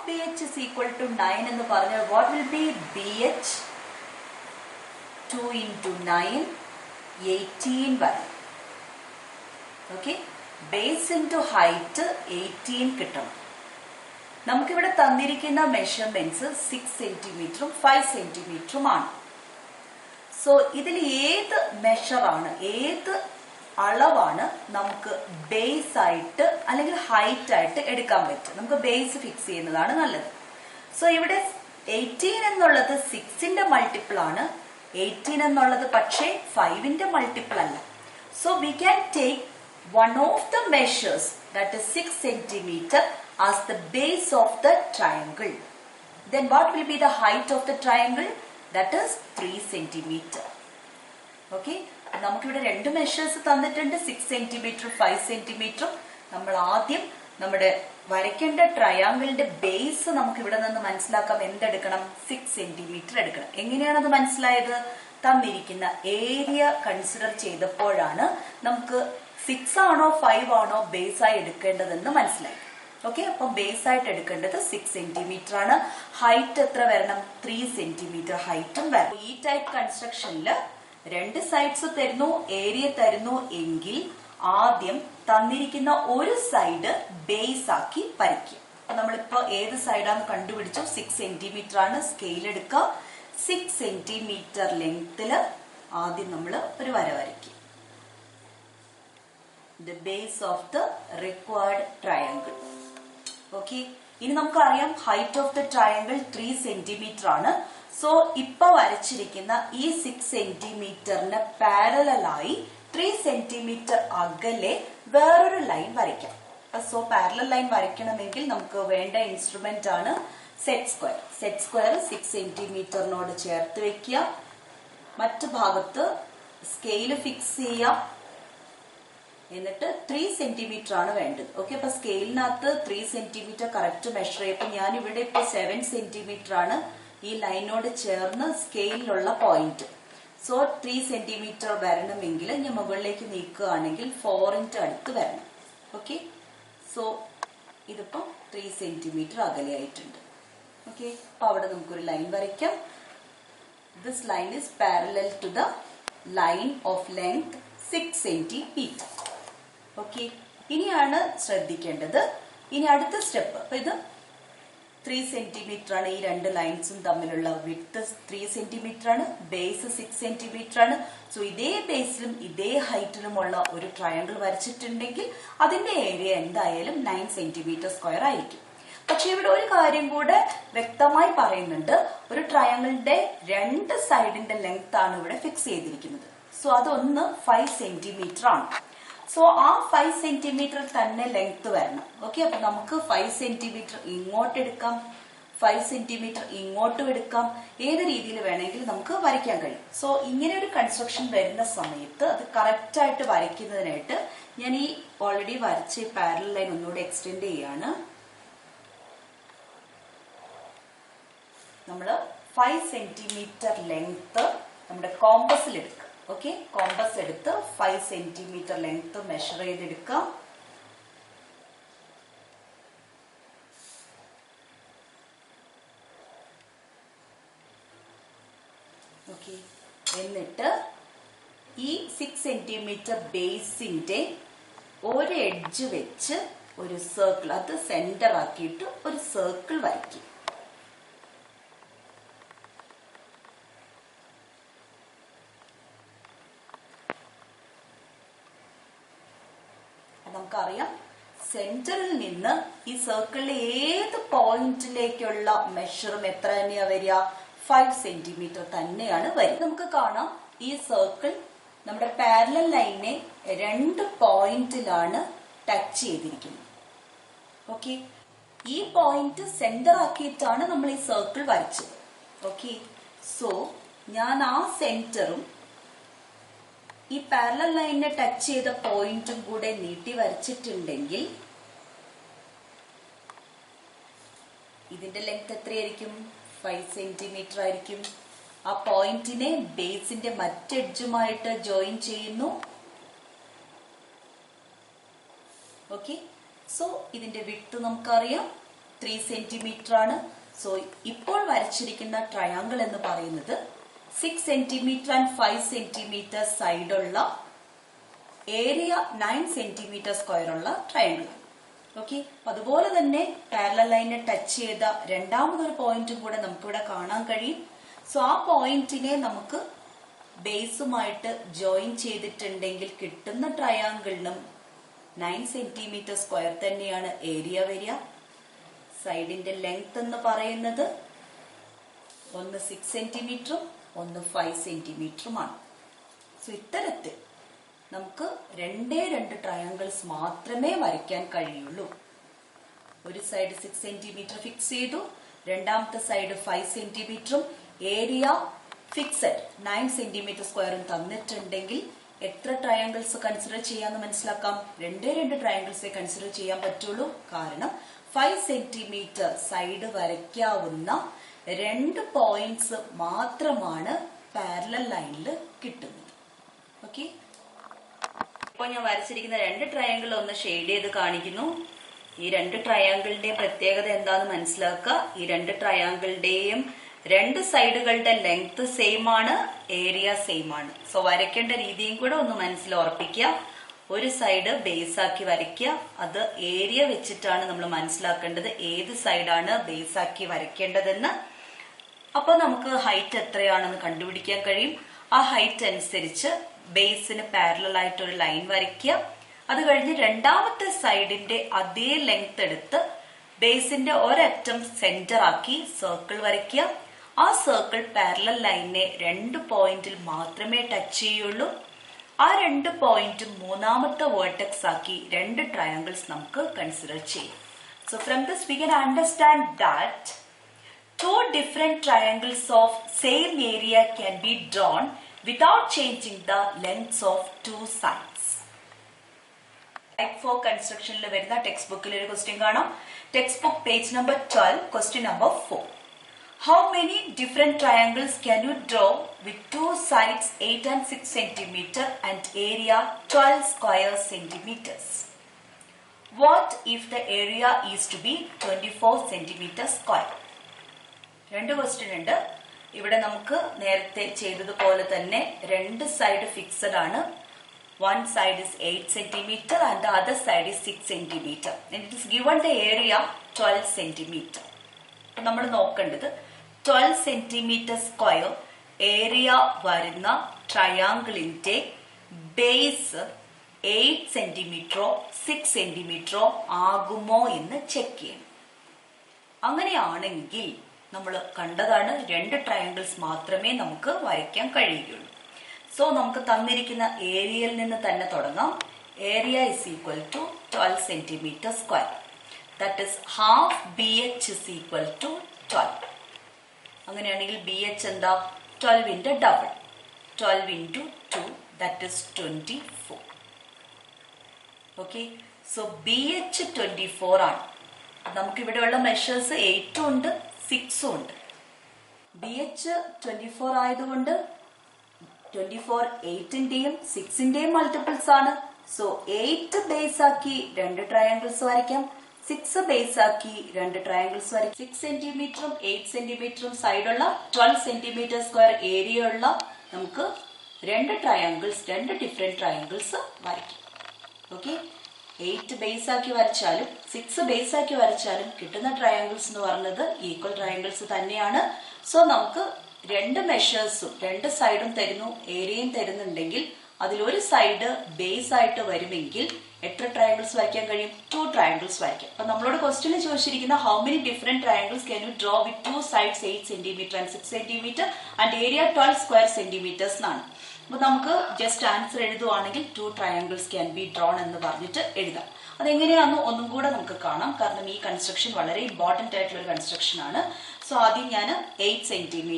BH is equal to 9 എന്ന് പറഞ്ഞാൽ what will be BH? 2 into 9, 18 വരും. Okay, base into height 18 കിട്ടണം. നമുക്കിവിടെ തന്നിരിക്കുന്ന measurements 6 സെന്റിമീറ്ററും 5 സെന്റിമീറ്ററുമാണ്. So ഇതിൽ ഏത് മെഷറാണ്, ഏത് അളവാണ് നമുക്ക് ബേസ് ആയിട്ട് അല്ലെങ്കിൽ ഹൈറ്റ് ആയിട്ട് എടുക്കാൻ പറ്റും? നമുക്ക് ബേസ് ഫിക്സ് ചെയ്യുന്നതാണ് നല്ലത്. സോ ഇവിടെ 18 എന്നുള്ളത് 6ന്റെ മൾട്ടിപ്പിൾ ആണ്, 18 എന്നുള്ളത് പക്ഷേ 5ന്റെ മൾട്ടിപ്പിൾ അല്ല. So we can take one of the measures, that is 6 centimeter, as the base of the triangle. Then what will be the height of the triangle? That is 3 centimeter. Okay, നമുക്കിവിടെ രണ്ട് measures തന്നിട്ടുണ്ട്, 6 centimeter 5 centimeter. നമ്മൾ ആദ്യം നമ്മുടെ വരയ്ക്കേണ്ട ട്രയാങ്കിളിന്റെ base നമുക്ക് ഇവിടെ നിന്ന് മനസ്സിലാക്കാം. എന്തെടുക്കണം? 6 centimeter എടുക്കണം. എങ്ങനെയാണത് മനസ്സിലായത്? തന്നിരിക്കുന്ന ഏരിയ കൺസിഡർ ചെയ്തപ്പോഴാണ് നമുക്ക് 6 ആണോ 5 ആണോ ബേസ് ആയി എടുക്കേണ്ടതെന്ന് മനസ്സിലായി. ഓക്കെ, അപ്പം ബേസ് ആയിട്ട് എടുക്കേണ്ടത് 6 സെന്റിമീറ്റർ ആണ്. ഹൈറ്റ് എത്ര വരണം? 3 സെന്റിമീറ്റർ ഹൈറ്റും വരണം. ഈ ടൈപ്പ് കൺസ്ട്രക്ഷനിൽ 2 സൈഡ്സ് തരുന്നു, ഏരിയ തരുന്നു എങ്കിൽ ആദ്യം തന്നിരിക്കുന്ന ഒരു സൈഡ് ബേസ് ആക്കി വരയ്ക്കുക. നമ്മളിപ്പോ ഏത് സൈഡാന്ന് കണ്ടുപിടിച്ചു? 6 സെന്റിമീറ്റർ ആണ്. സ്കെയിൽ എടുക്കുക. 6 സെന്റിമീറ്റർ ലെങ്തില് ആദ്യം നമ്മൾ ഒരു വര വരയ്ക്കുക. The base of the required triangle. Okay, ഇനി നമുക്കറിയാം height of the triangle 3 centimetre ആണ്. സോ ഇപ്പൊ വരച്ചിരിക്കുന്ന ഈ 6 സെന്റിമീറ്ററിന് പാരലായി 3 സെന്റിമീറ്റർ അകലെ വേറൊരു ലൈൻ വരയ്ക്കാം. സോ പാരലൽ ലൈൻ വരയ്ക്കണമെങ്കിൽ നമുക്ക് വേണ്ട ഇൻസ്ട്രുമെന്റ് ആണ് സെറ്റ് സ്ക്വയർ. സെറ്റ് സ്ക്വയർ 6 സെന്റിമീറ്ററിനോട് ചേർത്ത് വെക്കുക. മറ്റു ഭാഗത്ത് സ്കെയിൽ ഫിക്സ് ചെയ്യാം. എന്നിട്ട് 3 സെന്റിമീറ്റർ ആണ് വേണ്ടത്. ഓക്കെ, അപ്പൊ സ്കെയിലിനകത്ത് 3 സെന്റിമീറ്റർ കറക്റ്റ് മെഷർ ചെയ്യപ്പോൾ ഞാൻ ഇവിടെ ഇപ്പൊ 7 സെന്റിമീറ്റർ ആണ് ഈ ലൈനോട് ചേർന്ന് സ്കെയിലിലുള്ള പോയിന്റ്. സോ 3 സെന്റിമീറ്റർ വരണമെങ്കിൽ ഞാൻ മുകളിലേക്ക് നീക്കുകയാണെങ്കിൽ 4 അടുത്ത് വരണം. ഓക്കെ, സോ ഇതിപ്പോ 3 സെന്റിമീറ്റർ അകലെയായിട്ടുണ്ട്. ഓക്കെ, അപ്പൊ അവിടെ നമുക്കൊരു ലൈൻ വരയ്ക്കാം. This line is parallel to the line of length 6 centimetre. Okay, ഇനിയാണ് ശ്രദ്ധിക്കേണ്ടത്. ഇനി അടുത്ത സ്റ്റെപ്പ്, അപ്പൊ ഇത് 3 സെന്റിമീറ്റർ ആണ്. ഈ രണ്ട് ലൈൻസും തമ്മിലുള്ള വിഡ്ത്ത് 3 സെന്റിമീറ്റർ ആണ്. ബേസ് 6 സെന്റിമീറ്റർ ആണ്. സോ ഇതേ ബേസിലും ഇതേ ഹൈറ്റിലുമുള്ള ഒരു ട്രയാങ്കിൾ വരച്ചിട്ടുണ്ടെങ്കിൽ അതിന്റെ ഏരിയ എന്തായാലും 9 സെന്റിമീറ്റർ സ്ക്വയർ ആയിരിക്കും. പക്ഷെ ഇവിടെ ഒരു കാര്യം കൂടെ വ്യക്തമായി പറയുന്നുണ്ട്. ഒരു ട്രയാങ്കിളിന്റെ 2 സൈഡിന്റെ ലെങ്ത് ആണ് ഇവിടെ ഫിക്സ് ചെയ്തിരിക്കുന്നത്. സോ അതൊന്ന് 5 സെന്റിമീറ്റർ ആണ്. സോ ആ 5 സെന്റിമീറ്റർ തന്നെ ലെങ്ത് വരണം. ഓക്കെ, അപ്പൊ നമുക്ക് 5 സെന്റിമീറ്റർ ഇങ്ങോട്ട് എടുക്കാം, 5 സെന്റിമീറ്റർ ഇങ്ങോട്ടും എടുക്കാം. ഏത് രീതിയിൽ വേണമെങ്കിലും നമുക്ക് വരയ്ക്കാൻ കഴിയും. സോ ഇങ്ങനെ ഒരു കൺസ്ട്രക്ഷൻ വരുന്ന സമയത്ത് അത് കറക്റ്റ് ആയിട്ട് വരയ്ക്കുന്നതിനായിട്ട് ഞാൻ ഈ ഓൾറെഡി വരച്ച പാരലൽ ലൈൻ ഒന്നുകൂടെ എക്സ്റ്റെൻഡ് ചെയ്യാണ്. നമ്മൾ 5 സെന്റിമീറ്റർ ലെങ്ത് നമ്മുടെ കോമ്പസിൽ എടുക്കുക. ഓക്കെ, കോമ്പസ് എടുത്ത് 5 സെന്റിമീറ്റർ ലെങ്ത് മെഷർ ചെയ്തെടുക്കാം. ഓക്കെ, എന്നിട്ട് ഈ 6 സെന്റിമീറ്റർ ബേസിന്റെ ഒരു എഡ്ജ് വെച്ച് ഒരു സർക്കിൾ, അത് സെന്റർ ആക്കിയിട്ട് ഒരു സർക്കിൾ വരയ്ക്കും. നമുക്കറിയാം സെന്ററിൽ നിന്ന് ഈ സർക്കിളിലെ ഏത് പോയിന്റിലേക്കുള്ള മെഷറും എത്ര തന്നെയാ വരിക? 5 സെന്റിമീറ്റർ തന്നെയാണ് വരിക. നമുക്ക് കാണാം ഈ സർക്കിൾ നമ്മുടെ പാരലൽ ലൈനെ 2 പോയിന്റിലാണ് ടച്ച് ചെയ്തിരിക്കുന്നത്. ഓക്കെ, ഈ പോയിന്റ് സെന്റർ ആക്കിയിട്ടാണ് നമ്മൾ ഈ സർക്കിൾ വരച്ചത്. ഓക്കെ, സോ ഞാൻ ആ സെന്ററും ഈ പാരലൽ ലൈനിനെ ടച്ച് ചെയ്ത പോയിന്റും കൂടെ നീട്ടി വരച്ചിട്ടുണ്ടെങ്കിൽ ഇതിന്റെ ലെങ്ത് എത്രയായിരിക്കും? 5 സെന്റിമീറ്റർ ആയിരിക്കും. ആ പോയിന്റിനെ ബേസിന്റെ മറ്റെഡ്ജുമായിട്ട് ജോയിൻ ചെയ്യുന്നു. ഓക്കെ, സോ ഇതിന്റെ വിഡ്ത്ത് നമുക്കറിയാം 3 സെന്റിമീറ്റർ ആണ്. സോ ഇപ്പോൾ വരച്ചിരിക്കുന്ന ട്രയാങ്കിൾ എന്ന് പറയുന്നത് 6 സെന്റിമീറ്റർ ആൻഡ് 5 സെന്റിമീറ്റർ സൈഡുള്ള ഏരിയ 9 സെന്റിമീറ്റർ സ്ക്വയർ ഉള്ള ട്രയാങ്കിൾ. ഓക്കെ, അതുപോലെ തന്നെ പാരലൽ ലൈനെ ടച്ച് ചെയ്ത രണ്ടാമതൊരു പോയിന്റും കൂടെ നമുക്കിവിടെ കാണാൻ കഴിയും. സോ ആ പോയിന്റിനെ നമുക്ക് ബേസുമായിട്ട് ജോയിൻ ചെയ്തിട്ടുണ്ടെങ്കിൽ കിട്ടുന്ന ട്രയാങ്കിളിനും 9 സെന്റിമീറ്റർ സ്ക്വയർ തന്നെയാണ് ഏരിയ വരിക. സൈഡിന്റെ ലെങ്ത് എന്ന് പറയുന്നത് ഒന്ന് 6 സെന്റിമീറ്ററും ഒന്ന് 5 സെന്റിമീറ്ററുമാണ്. സോ ഇത്തരത്തിൽ നമുക്ക് 2 ട്രയാങ്കിൾസ് മാത്രമേ വരയ്ക്കാൻ കഴിയുള്ളൂ. ഒരു സൈഡ് 6 സെന്റിമീറ്റർ ഫിക്സ് ചെയ്തു, രണ്ടാമത്തെ സൈഡ് 5 സെന്റിമീറ്ററും ഏരിയ ഫിക്സഡ് 9 സെന്റിമീറ്റർ സ്ക്വയറും തന്നിട്ടുണ്ടെങ്കിൽ എത്ര ട്രയാങ്കിൾസ് കൺസിഡർ ചെയ്യാന്ന് മനസ്സിലാക്കാം? 2 ട്രയാങ്കിൾസേ കൺസിഡർ ചെയ്യാൻ പറ്റുള്ളൂ. കാരണം 5 സെന്റിമീറ്റർ സൈഡ് വരയ്ക്കാവുന്ന 2 പോയിന്റ്സ് മാത്രമാണ് പാരലൽ ലൈനിൽ കിട്ടുന്നത്. ഓക്കെ, ഇപ്പോൾ ഞാൻ വരച്ചിരിക്കുന്ന രണ്ട് ട്രയാങ്കിൾ ഒന്ന് ഷെയ്ഡ് ചെയ്ത് കാണിക്കുന്നു. ഈ രണ്ട് ട്രയാങ്കിളിന്റെയും പ്രത്യേകത എന്താണെന്ന് മനസ്സിലാക്കുക. ഈ രണ്ട് ട്രയാങ്കിളിന്റെയും രണ്ട് സൈഡുകളുടെ ലെങ്ത് സെയിം ആണ്, ഏരിയ സെയിം ആണ്. സോ വരയ്ക്കേണ്ട രീതിയും കൂടെ ഒന്ന് മനസ്സിൽ ഉറപ്പിക്കുക. ഒരു സൈഡ് ബേസ് ആക്കി വരയ്ക്കുക. അത് ഏരിയ വെച്ചിട്ടാണ് നമ്മൾ മനസ്സിലാക്കേണ്ടത് ഏത് സൈഡാണ് ബേസ് ആക്കി വരയ്ക്കേണ്ടതെന്ന്. അപ്പൊ നമുക്ക് ഹൈറ്റ് എത്രയാണെന്ന് കണ്ടുപിടിക്കാൻ കഴിയും. ആ ഹൈറ്റ് അനുസരിച്ച് ബേസിന് പാരലൽ ആയിട്ട് ഒരു ലൈൻ വരയ്ക്കുക. അത് കഴിഞ്ഞ് രണ്ടാമത്തെ സൈഡിന്റെ അതേ ലെങ്ത് എടുത്ത് ബേസിന്റെ ഒരറ്റം സെന്റർ ആക്കി സർക്കിൾ വരയ്ക്കുക. ആ സർക്കിൾ പാരലൽ ലൈനിനെ 2 പോയിന്റിൽ മാത്രമേ ടച്ച് ചെയ്യുള്ളൂ. ആ 2 പോയിന്റും മൂന്നാമത്തെ വേർട്ടെക്സ് ആക്കി രണ്ട് ട്രയാങ്കിൾസ് നമുക്ക് കൺസിഡർ ചെയ്യാം. So from this we can understand that two different triangles of same area can be drawn without changing the lengths of two sides. Type 4 construction le varuna textbook il oru question kaanam. Textbook page number 12, question number 4. How many different triangles can you draw with two sides 8 and 6 cm and area 12 square centimeters? What if the area is to be 24 cm square? രണ്ട് question ഉണ്ട്. ഇവിടെ നമുക്ക് നേരത്തെ ചെയ്തതുപോലെ തന്നെ രണ്ട് side fixed ആണ്. One side is 8 cm and the other side is 6 cm and it is given the area 12 cm. അപ്പൊ നമ്മൾ നോക്കേണ്ടത് 12 cm സ്ക്വയർ ഏരിയ വരുന്ന ട്രയാങ്കിളിന്റെ ബേസ് 8 cm 6 cm ആകുമോ എന്ന് ചെക്ക് ചെയ്യണം. അങ്ങനെയാണെങ്കിൽ നമ്മൾ കണ്ടതാണ് രണ്ട് ട്രയാങ്കിൾസ് മാത്രമേ നമുക്ക് വരയ്ക്കാൻ കഴിയുകയുള്ളൂ. സോ നമുക്ക് തന്നിരിക്കുന്ന ഏരിയയിൽ നിന്ന് തന്നെ തുടങ്ങാം. Area is equal to 12 cm square. That is half B H is equal to 12. അങ്ങനെയാണെങ്കിൽ ബി എച്ച് എന്താ? 12 double 12 into 2 that is 24. Okay, so B H 24 ആണ്. നമുക്കിവിടെയുള്ള മെഷേഴ്സ് 8 ഉണ്ട് 6 ഉണ്ട്. ബി എച്ച് 24 ആയതുകൊണ്ട് 24 8ന്റെയും 6ന്റെയും മൾട്ടിപ്പിൾസ് ആണ്. സോ 8 ബേസ് ആക്കി രണ്ട് ട്രയാങ്കിൾസ് വരയ്ക്കാം. 6 ബേസ് ആക്കി രണ്ട് ട്രയാങ്കിൾസ് വരയ്ക്കാം. 6 സെന്റിമീറ്ററും 8 സെന്റിമീറ്ററും സൈഡുള്ള 12 സെന്റിമീറ്റർ സ്ക്വയർ ഏരിയ ഉള്ള നമുക്ക് രണ്ട് ട്രയാങ്കിൾസ്, രണ്ട് ഡിഫറെന്റ് ട്രയാങ്കിൾസ് വരയ്ക്കാം. ഓക്കെ, 8 ബേസ് ആക്കി വരച്ചാലും 6 ബേസ് ആക്കി വരച്ചാലും കിട്ടുന്ന ട്രയാങ്കിൾസ് എന്ന് പറയുന്നത് ഈക്വൽ ട്രയാങ്കിൾസ് തന്നെയാണ്. സോ നമുക്ക് രണ്ട് മെഷേഴ്സും രണ്ട് സൈഡും തരുന്നു, ഏരിയയും തരുന്നുണ്ടെങ്കിൽ അതിലൊരു സൈഡ് ബേസ് ആയിട്ട് വരുമെങ്കിൽ എത്ര ട്രയാങ്കിൾസ് വരയ്ക്കാൻ കഴിയും? 2 ട്രയാങ്കിൾസ് വരയ്ക്കാം. അപ്പൊ നമ്മളോട് ക്വസ്റ്റ്യനിൽ ചോദിച്ചിരിക്കുന്ന how many different triangles can you draw with two sides 8 cm and 6 cm and area 12 square centimetres എന്നാണ്. അപ്പൊ നമുക്ക് ജസ്റ്റ് ആൻസർ എഴുതുവാണെങ്കിൽ 2 ട്രയാങ്കിൾസ് ക്യാൻ ബി ഡ്രോൺ എന്ന് പറഞ്ഞിട്ട് എഴുതാം. അതെങ്ങനെയാണെന്ന് ഒന്നും കൂടെ നമുക്ക് കാണാം. കാരണം ഈ കൺസ്ട്രക്ഷൻ വളരെ ഇമ്പോർട്ടന്റ് ആയിട്ടുള്ള ഒരു കൺസ്ട്രക്ഷൻ ആണ്. സോ ആദ്യം ഞാൻ 8 cm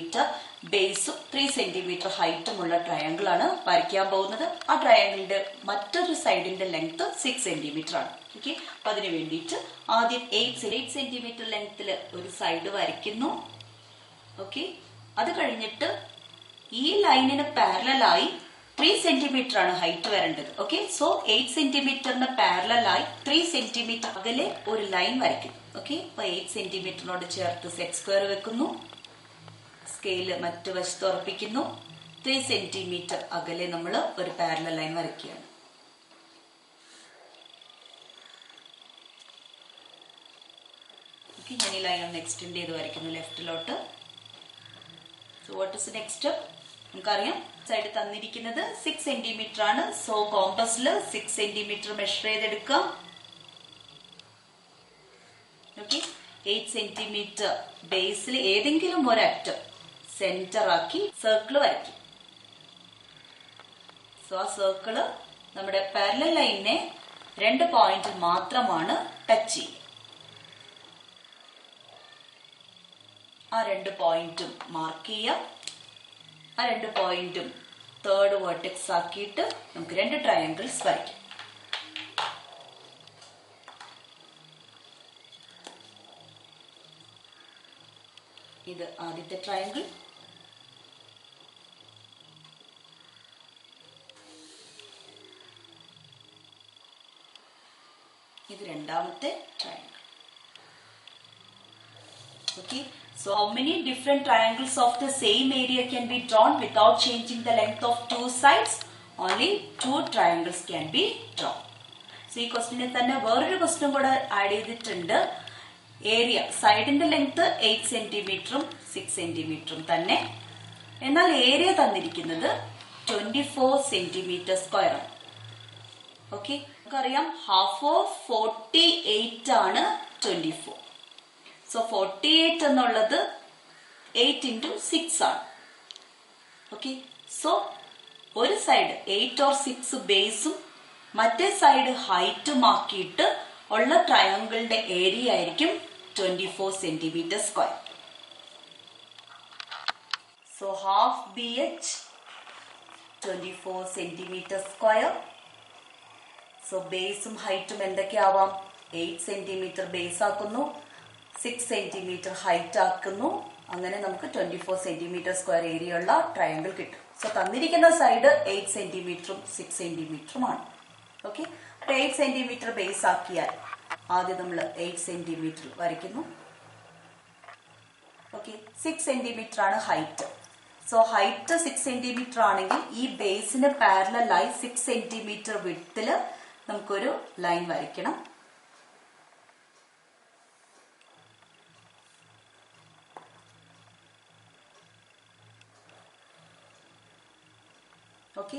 ബേസും 3 cm ഹൈറ്റുമുള്ള ട്രയാങ്കിൾ ആണ് വരയ്ക്കാൻ പോകുന്നത്. ആ ട്രയാങ്കിളിന്റെ മറ്റൊരു സൈഡിന്റെ ലെങ്ത് 6 cm ആണ്. ഓക്കെ, അപ്പൊ അതിന് വേണ്ടിയിട്ട് ആദ്യം 8 cm ലെങ്ത്തിൽ ഒരു സൈഡ് വരയ്ക്കുന്നു. ഓക്കെ, അത് കഴിഞ്ഞിട്ട് ഈ ലൈനിന് പാരലലായി 3 cm ആണ് ഹൈറ്റ് വരേണ്ടത്. ഓക്കെ, സോ 8 cm പാരലലായി 3 cm അകലെ ഒരു ലൈൻ വരയ്ക്കുന്നു. ഓക്കെ, അപ്പൊ 8 cm ചേർത്ത് സെറ്റ് സ്ക്വയർ വെക്കുന്നു. സ്കെയില് മറ്റു വശത്ത് ഉറപ്പിക്കുന്നു. 3 cm അകലെ നമ്മൾ ഒരു പാരലൽ ലൈൻ വരയ്ക്കുകയാണ്. ഓക്കെ, ഞാൻ ഈ ലൈൻ ഒന്ന് എക്സ്റ്റെൻഡ് ചെയ്ത് വരയ്ക്കുന്നു ലെഫ്റ്റിലോട്ട്. So what is next step? നമുക്കറിയാം സൈഡ് തന്നിരിക്കുന്നത് 6 cm ആണ്. സോ കോമ്പസിൽ 6 cm മെഷർ ചെയ്തെടുക്കാം. ഓക്കെ, 8 cm ബേസിൽ ഏതെങ്കിലും ഒരറ്റം സെന്റർ ആക്കി സർക്കിൾ വരയ്ക്കും. സോ ആ സർക്കിള് നമ്മുടെ പാരലൽ ലൈനിനെ 2 പോയിന്റിൽ മാത്രമാണ് ടച്ച് ചെയ്യുക. ആ 2 പോയിന്റും മാർക്ക് ചെയ്യാം. ആ 2 പോയിന്റും തേർഡ് വേർട്ടെക്സ് ആക്കിയിട്ട് നമുക്ക് 2 ട്രയാങ്കിൾസ് വരയ്ക്കാം. ഇത് ആദ്യത്തെ ട്രയാങ്കിൾ, ഇത് രണ്ടാമത്തെ triangle. Okay, so how many different triangles of the same area can be drawn without changing the length of two sides? Only two triangles can be drawn. So ഈ ക്വസ്റ്റിനിൽ തന്നെ വേറൊരു ക്വസ്റ്റ്യൻ കൂടെ add ചെയ്തിട്ടുണ്ട്. Area സൈഡിന്റെ length 8 സെന്റിമീറ്ററും 6 സെന്റിമീറ്ററും തന്നെ, എന്നാൽ area തന്നിരിക്കുന്നത് 24 centimetre square ആണ്. Okay, നമുക്കറിയാം ഹാഫ് ഓഫ് 48 ആണ് 24. സോ 48 എന്നുള്ളത് 8 into 6 ആണ്. ഓക്കെ, സോ ഒരു സൈഡ് 8 or 6 ബേസും മറ്റേ സൈഡ് ഹൈറ്റും ആക്കിയിട്ട് ഉള്ള ട്രയാങ്കിളിന്റെ ഏരിയ ആയിരിക്കും 24 centimetre square. So half BH 24 centimetre square. So ബേസും ഹൈറ്റും എന്തൊക്കെയാവാം? 8 സെന്റിമീറ്റർ ബേസ് ആക്കുന്നു, 6 സെന്റിമീറ്റർ ഹൈറ്റ് ആക്കുന്നു. അങ്ങനെ നമുക്ക് 24 സെന്റിമീറ്റർ സ്ക്വയർ ഏരിയ ഉള്ള ട്രയാങ്കിൾ കിട്ടും. സോ തന്നിരിക്കുന്ന സൈഡ് 8 സെന്റിമീറ്ററും 6 സെന്റിമീറ്ററുമാണ്. ഓക്കെ, 8 സെന്റിമീറ്റർ ബേസ് ആക്കിയാൽ ആദ്യം നമ്മൾ 8 സെന്റിമീറ്റർ വരയ്ക്കുന്നു. ഓക്കെ, 6 സെന്റിമീറ്റർ ആണ് ഹൈറ്റ്. സോ ഹൈറ്റ് 6 സെന്റിമീറ്റർ ആണെങ്കിൽ ഈ ബേസിന് പാരലലായി 6 സെന്റിമീറ്റർ വിഡ്ത്തിൽ നമുക്കൊരു ലൈൻ വരയ്ക്കണം. ഓക്കെ,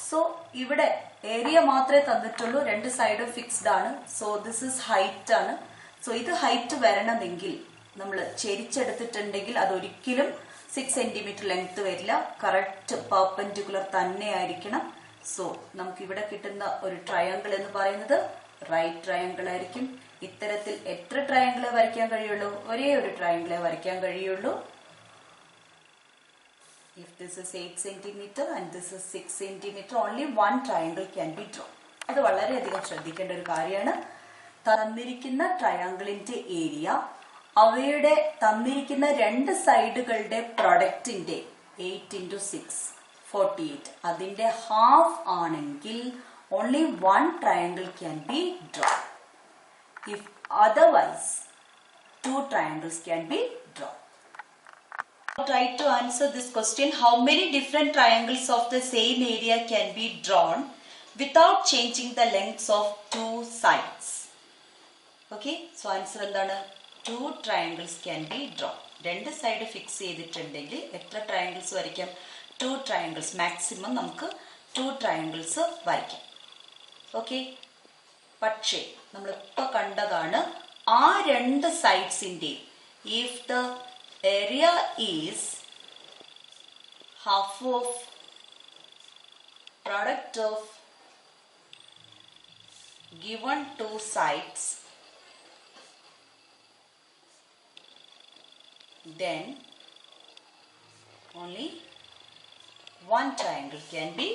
സോ ഇവിടെ ഏരിയ മാത്രമേ തന്നിട്ടുള്ളൂ, രണ്ട് സൈഡും ഫിക്സ്ഡ് ആണ്. സോ ദിസ് ഇസ് ഹൈറ്റ് ആണ്. സോ ഇത് ഹൈറ്റ് വരണമെങ്കിൽ നമ്മൾ ചെരിച്ചെടുത്തിട്ടുണ്ടെങ്കിൽ അതൊരിക്കലും 6 സെന്റിമീറ്റർ ലെങ്ത് വരില്ല, കറക്റ്റ് പെർപെൻഡിക്കുലർ തന്നെ ആയിരിക്കണം. സോ നമുക്ക് ഇവിടെ കിട്ടുന്ന ഒരു ട്രയാങ്കിൾ എന്ന് പറയുന്നത് റൈറ്റ് ട്രയാങ്കിൾ ആയിരിക്കും. ഇത്തരത്തിൽ എത്ര ട്രയാങ്കിളെ വരയ്ക്കാൻ കഴിയുള്ളൂ? ഒരേ ഒരു ട്രയാങ്കിളെ വരയ്ക്കാൻ കഴിയുള്ളൂ. If this is 8 centimeter and this is 6 centimeter, only one triangle can be drawn. അത് വളരെയധികം ശ്രദ്ധിക്കേണ്ട ഒരു കാര്യമാണ്. തന്നിരിക്കുന്ന ട്രയാങ്കിളിന്റെ ഏരിയ അവയുടെ തന്നിരിക്കുന്ന രണ്ട് സൈഡുകളുടെ പ്രൊഡക്റ്റിന്റെ 8 into 6 48 അതിന്റെ ഹാഫ് ആണെങ്കിൽ only one triangle can be drawn. If otherwise, two triangles can be drawn. Try to answer this question. How many different triangles of the same area can be drawn without changing the lengths of two sides? Okay, so answer endana? Two triangles can be drawn. രണ്ട് side fix ചെയ്തിട്ടുണ്ടെങ്കിൽ എത്ര triangles വരയ്ക്കാം? 2 triangles maximum നമുക്ക് 2 triangles വരയ്ക്കാം. Okay, പക്ഷേ നമ്മളിപ്പോൾ കണ്ടതാണ് ആ രണ്ട് സൈഡ്സിൻ്റെയും if the area is half of product of given two sides, then only one triangle can be